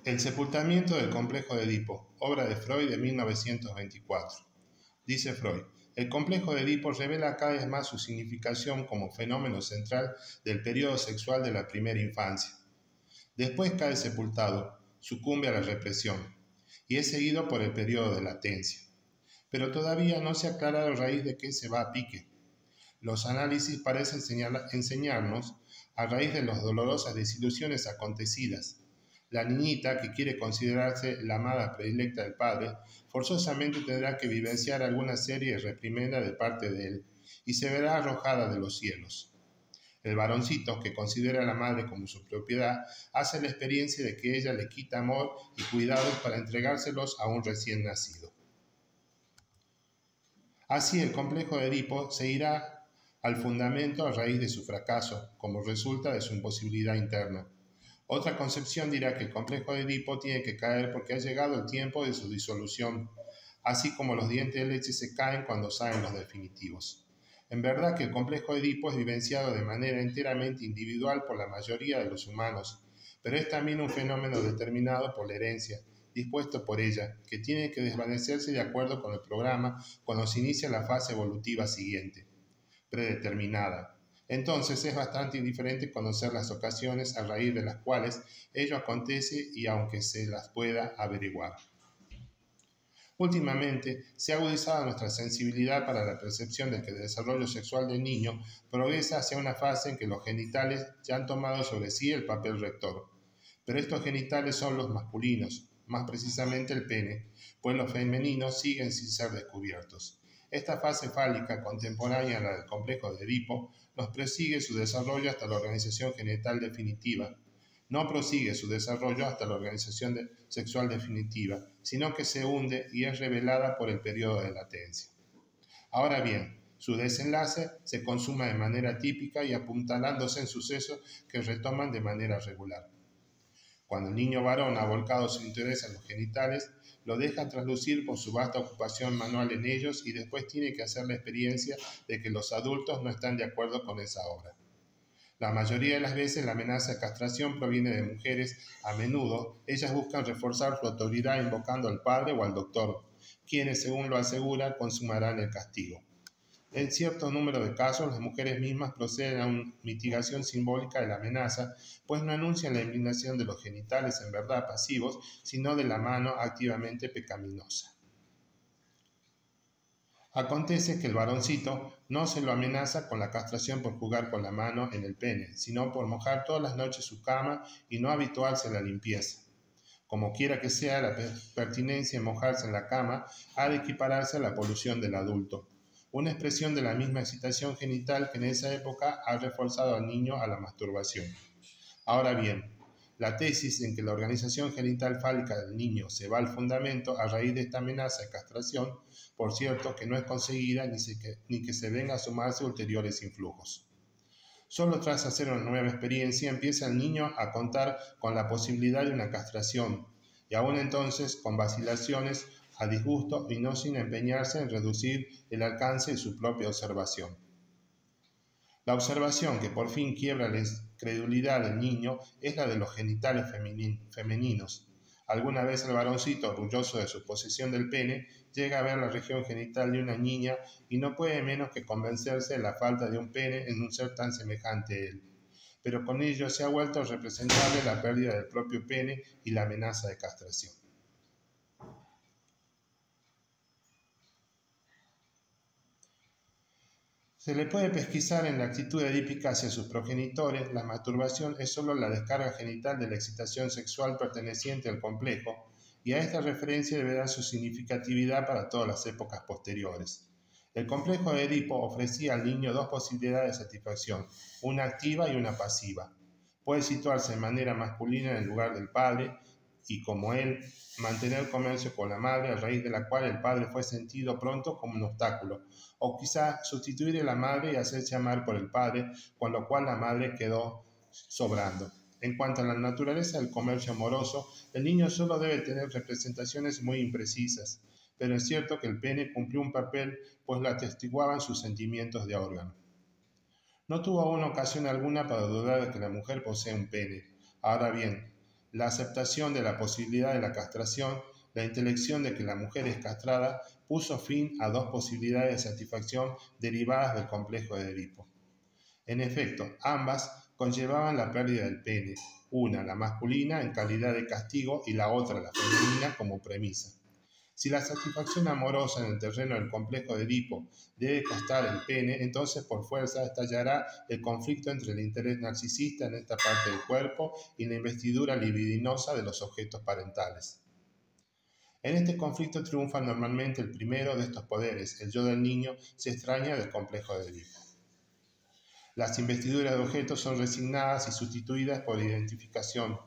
El sepultamiento del complejo de Edipo, obra de Freud de 1924. Dice Freud, el complejo de Edipo revela cada vez más su significación como fenómeno central del periodo sexual de la primera infancia. Después cae sepultado, sucumbe a la represión, y es seguido por el periodo de latencia. Pero todavía no se ha aclarado a raíz de qué se va a pique. Los análisis parecen enseñarnos, a raíz de las dolorosas desilusiones acontecidas, la niñita, que quiere considerarse la amada predilecta del padre, forzosamente tendrá que vivenciar alguna serie de reprimenda de parte de él y se verá arrojada de los cielos. El varoncito, que considera a la madre como su propiedad, hace la experiencia de que ella le quita amor y cuidados para entregárselos a un recién nacido. Así, el complejo de Edipo se irá al fundamento a raíz de su fracaso, como resulta de su imposibilidad interna. Otra concepción dirá que el complejo de Edipo tiene que caer porque ha llegado el tiempo de su disolución, así como los dientes de leche se caen cuando salen los definitivos. En verdad que el complejo de Edipo es vivenciado de manera enteramente individual por la mayoría de los humanos, pero es también un fenómeno determinado por la herencia, dispuesto por ella, que tiene que desvanecerse de acuerdo con el programa cuando se inicia la fase evolutiva siguiente, predeterminada. Entonces es bastante indiferente conocer las ocasiones a raíz de las cuales ello acontece y aunque se las pueda averiguar. Últimamente se ha agudizado nuestra sensibilidad para la percepción de que el desarrollo sexual del niño progresa hacia una fase en que los genitales ya han tomado sobre sí el papel rector. Pero estos genitales son los masculinos, más precisamente el pene, pues los femeninos siguen sin ser descubiertos. Esta fase fálica contemporánea a la del complejo de Edipo nos prosigue su desarrollo hasta la organización genital definitiva. No prosigue su desarrollo hasta la organización sexual definitiva, sino que se hunde y es revelada por el periodo de latencia. Ahora bien, su desenlace se consuma de manera típica y apuntalándose en sucesos que retoman de manera regular. Cuando el niño varón ha volcado su interés en los genitales, lo deja traslucir por su vasta ocupación manual en ellos y después tiene que hacer la experiencia de que los adultos no están de acuerdo con esa obra. La mayoría de las veces la amenaza de castración proviene de mujeres. A menudo ellas buscan reforzar su autoridad invocando al padre o al doctor, quienes, según lo asegura, consumarán el castigo. En cierto número de casos, las mujeres mismas proceden a una mitigación simbólica de la amenaza, pues no anuncian la eliminación de los genitales en verdad pasivos, sino de la mano activamente pecaminosa. Acontece que el varoncito no se lo amenaza con la castración por jugar con la mano en el pene, sino por mojar todas las noches su cama y no habituarse a la limpieza. Como quiera que sea, la pertinencia en mojarse en la cama ha de equipararse a la polución del adulto, una expresión de la misma excitación genital que en esa época ha reforzado al niño a la masturbación. Ahora bien, la tesis en que la organización genital fálica del niño se va al fundamento a raíz de esta amenaza de castración, por cierto que no es conseguida ni que se venga a sumarse ulteriores influjos. Solo tras hacer una nueva experiencia empieza el niño a contar con la posibilidad de una castración, y aún entonces con vacilaciones a disgusto y no sin empeñarse en reducir el alcance de su propia observación. La observación que por fin quiebra la incredulidad del niño es la de los genitales femeninos. Alguna vez el varoncito, orgulloso de su posesión del pene, llega a ver la región genital de una niña y no puede menos que convencerse de la falta de un pene en un ser tan semejante a él. Pero con ello se ha vuelto representable la pérdida del propio pene y la amenaza de castración. Se le puede pesquisar en la actitud edípica hacia sus progenitores. La masturbación es solo la descarga genital de la excitación sexual perteneciente al complejo, y a esta referencia debe dar su significatividad para todas las épocas posteriores. El complejo de Edipo ofrecía al niño dos posibilidades de satisfacción, una activa y una pasiva. Puede situarse de manera masculina en el lugar del padre, y como él, mantener comercio con la madre, a raíz de la cual el padre fue sentido pronto como un obstáculo, o quizá sustituir a la madre y hacerse amar por el padre, con lo cual la madre quedó sobrando. En cuanto a la naturaleza del comercio amoroso, el niño solo debe tener representaciones muy imprecisas, pero es cierto que el pene cumplió un papel, pues lo atestiguaban sus sentimientos de órgano. No tuvo aún ocasión alguna para dudar de que la mujer posee un pene. Ahora bien, la aceptación de la posibilidad de la castración, la intelección de que la mujer es castrada, puso fin a dos posibilidades de satisfacción derivadas del complejo de Edipo. En efecto, ambas conllevaban la pérdida del pene, una, la masculina, en calidad de castigo, y la otra, la femenina, como premisa. Si la satisfacción amorosa en el terreno del complejo de Edipo debe costar el pene, entonces por fuerza estallará el conflicto entre el interés narcisista en esta parte del cuerpo y la investidura libidinosa de los objetos parentales. En este conflicto triunfa normalmente el primero de estos poderes, el yo del niño se extraña del complejo de Edipo. Las investiduras de objetos son resignadas y sustituidas por identificación.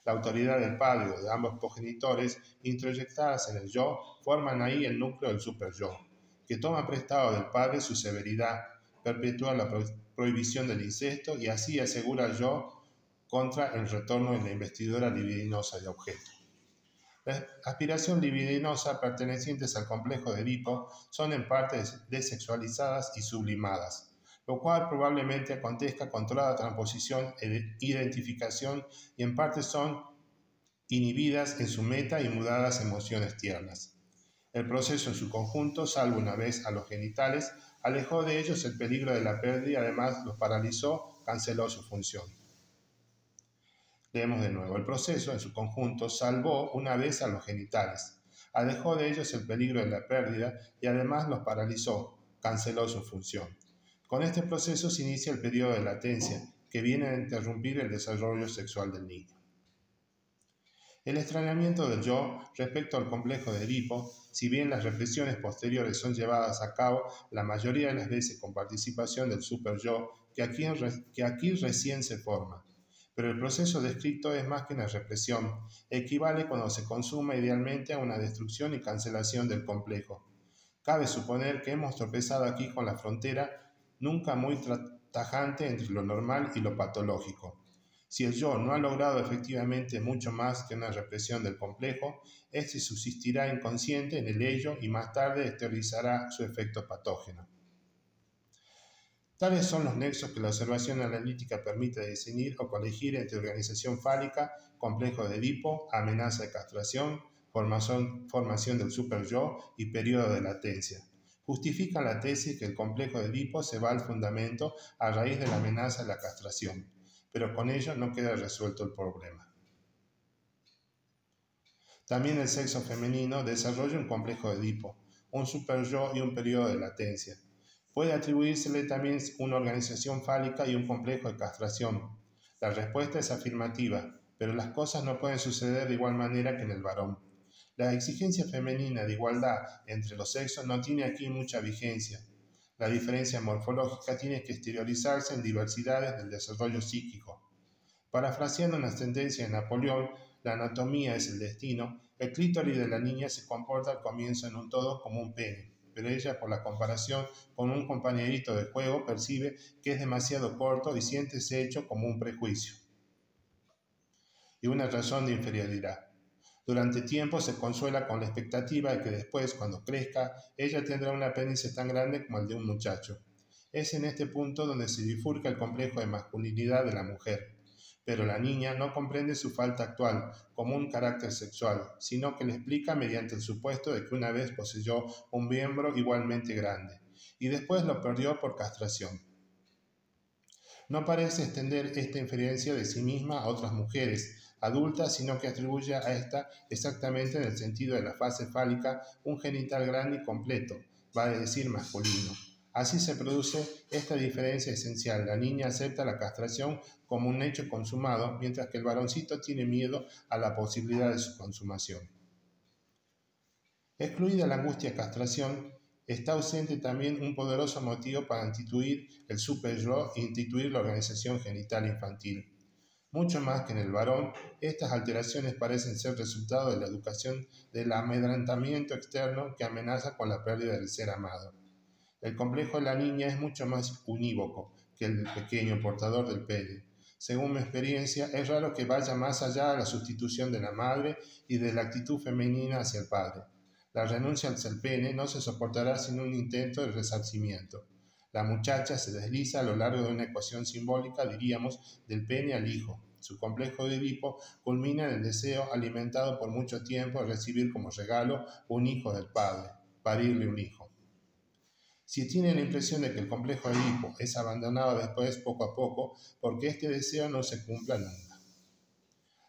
La autoridad del padre o de ambos progenitores, introyectadas en el yo, forman ahí el núcleo del superyo, que toma prestado del padre su severidad, perpetúa la prohibición del incesto y así asegura al yo contra el retorno en la investidura libidinosa de objeto. La aspiración libidinosa pertenecientes al complejo de Edipo son en parte desexualizadas y sublimadas, lo cual probablemente acontezca con toda transposición e identificación y en parte son inhibidas en su meta y mudadas a emociones tiernas. El proceso en su conjunto, salvo una vez a los genitales, alejó de ellos el peligro de la pérdida y además los paralizó, canceló su función. Leemos de nuevo, el proceso en su conjunto salvó una vez a los genitales, alejó de ellos el peligro de la pérdida y además los paralizó, canceló su función. Con este proceso se inicia el periodo de latencia, que viene a interrumpir el desarrollo sexual del niño. El extrañamiento del yo respecto al complejo de Edipo, si bien las reflexiones posteriores son llevadas a cabo la mayoría de las veces con participación del superyo, que aquí recién se forma. Pero el proceso descrito es más que una represión, equivale cuando se consuma idealmente a una destrucción y cancelación del complejo. Cabe suponer que hemos tropezado aquí con la frontera nunca muy tajante entre lo normal y lo patológico. Si el yo no ha logrado efectivamente mucho más que una represión del complejo, este subsistirá inconsciente en el ello y más tarde exteriorizará su efecto patógeno. Tales son los nexos que la observación analítica permite definir o colegir entre organización fálica, complejo de Edipo, amenaza de castración, formación del superyo y periodo de latencia. Justifican la tesis que el complejo de Edipo se va al fundamento a raíz de la amenaza de la castración, pero con ello no queda resuelto el problema. También el sexo femenino desarrolla un complejo de Edipo, un superyo y un periodo de latencia. Puede atribuírsele también una organización fálica y un complejo de castración. La respuesta es afirmativa, pero las cosas no pueden suceder de igual manera que en el varón. La exigencia femenina de igualdad entre los sexos no tiene aquí mucha vigencia. La diferencia morfológica tiene que exteriorizarse en diversidades del desarrollo psíquico. Parafraseando una sentencia de Napoleón, la anatomía es el destino, el clítoris de la niña se comporta al comienzo en un todo como un pene, pero ella, por la comparación con un compañerito de juego, percibe que es demasiado corto y siente ese hecho como un prejuicio y una razón de inferioridad. Durante tiempo se consuela con la expectativa de que después, cuando crezca, ella tendrá un apéndice tan grande como el de un muchacho. Es en este punto donde se bifurca el complejo de masculinidad de la mujer. Pero la niña no comprende su falta actual como un carácter sexual, sino que le explica mediante el supuesto de que una vez poseyó un miembro igualmente grande, y después lo perdió por castración. No parece extender esta inferencia de sí misma a otras mujeres adultas, sino que atribuye a esta exactamente en el sentido de la fase fálica un genital grande y completo, vale decir masculino. Así se produce esta diferencia esencial. La niña acepta la castración como un hecho consumado, mientras que el varoncito tiene miedo a la posibilidad de su consumación. Excluida la angustia de castración, está ausente también un poderoso motivo para instituir el superyo e instituir la organización genital infantil. Mucho más que en el varón, estas alteraciones parecen ser resultado de la educación del amedrentamiento externo que amenaza con la pérdida del ser amado. El complejo de la niña es mucho más unívoco que el pequeño portador del pene. Según mi experiencia, es raro que vaya más allá de la sustitución de la madre y de la actitud femenina hacia el padre. La renuncia hacia el pene no se soportará sin un intento de resarcimiento. La muchacha se desliza a lo largo de una ecuación simbólica, diríamos, del pene al hijo. Su complejo de Edipo culmina en el deseo alimentado por mucho tiempo de recibir como regalo un hijo del padre, parirle un hijo. Si tiene la impresión de que el complejo de Edipo es abandonado después poco a poco, porque este deseo no se cumpla nunca.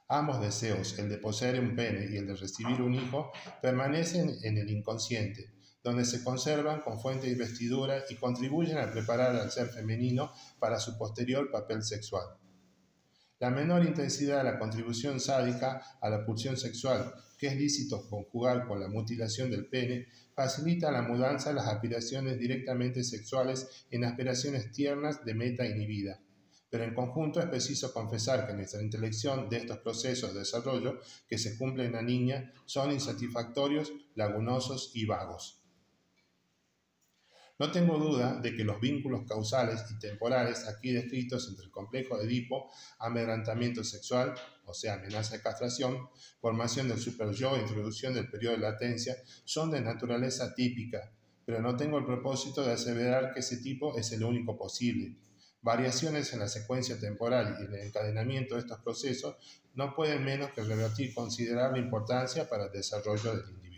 Ambos deseos, el de poseer un pene y el de recibir un hijo, permanecen en el inconsciente, donde se conservan con fuente de investidura y contribuyen a preparar al ser femenino para su posterior papel sexual. La menor intensidad de la contribución sádica a la pulsión sexual, que es lícito conjugar con la mutilación del pene, facilita la mudanza de las aspiraciones directamente sexuales en aspiraciones tiernas de meta inhibida. Pero en conjunto es preciso confesar que nuestra intelección de estos procesos de desarrollo que se cumplen en la niña son insatisfactorios, lagunosos y vagos. No tengo duda de que los vínculos causales y temporales aquí descritos entre el complejo de Edipo, amedrantamiento sexual, o sea, amenaza de castración, formación del superyo e introducción del periodo de latencia, son de naturaleza típica, pero no tengo el propósito de aseverar que ese tipo es el único posible. Variaciones en la secuencia temporal y en el encadenamiento de estos procesos no pueden menos que revestir considerable importancia para el desarrollo del individuo.